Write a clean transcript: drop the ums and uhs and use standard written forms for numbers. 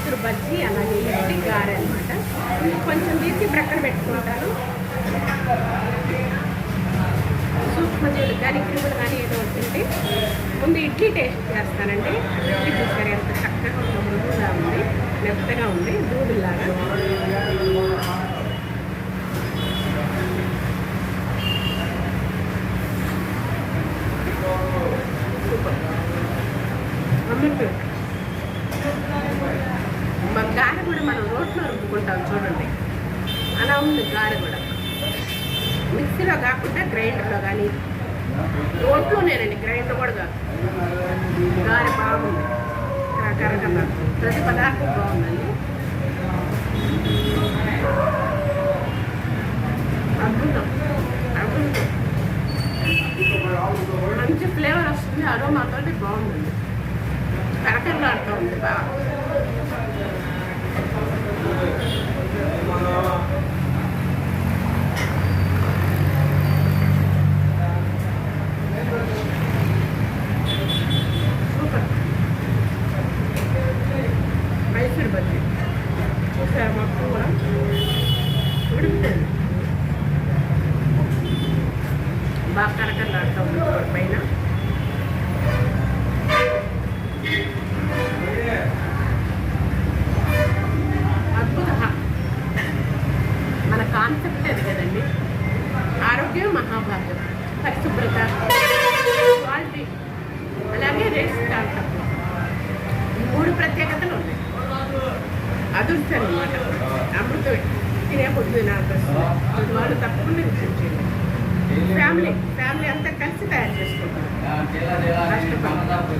మైసూర్ బజ్జీ, అలాగే ఇడ్లీ, గారె అనమాట. కొంచెం తీసి ప్రక్కన పెట్టుకుంటాను. సూక్ష్మజీవులు కానీ క్రిములు కానీ ఏదో వచ్చింటే ముందు ఇడ్లీ టేస్ట్ చేస్తానండి. ఇడ్లీ చూసారు ఎంత చక్కగా ఉందో, మృదువుగా ఉంది, మెత్తగా ఉంది, దూదులాగా. అమ్మట్టు గారె కూడా మనం రోట్లో రుబ్బుకుంటాం చూడండి, అలా ఉంది గారె కూడా. మిక్సీలో కాకుండా గ్రైండర్లో కానీ, రోట్లోనేనండి, గ్రైండర్ కూడా కాదు. గారె బాగుంది, రకరకాల ప్రతి పదార్థం బాగుందండి. అద్భుతం అద్భుతం, మంచి ఫ్లేవర్ వస్తుంది, అరోమాతో బాగుందండి, కరకరలాడుతూ ఉంది బాగా. సూపర్. మైసూర్ బజ్జీ చూసారు మొత్తం కూడా ఉడికిపోయింది, బాగా కరకరలాడుతూ ఉంది పైన. మన కాన్సెప్ట్ అది కదండి, ఆరోగ్యం మహాభాగ్యం, పరిశుభ్రత, క్వాలిటీ, అలాగే రేట్స్ కాన్సెప్ట్, ఈ 3 ప్రత్యేకతలు ఉన్నాయి. అదృష్టం అనమాట. అమృతం తినే పొద్దు నాకు వాళ్ళు తప్పకుండా వినిపించండి. ఫ్యామిలీ అంతా కలిసి తయారు చేసుకుంటారు. కష్టపడి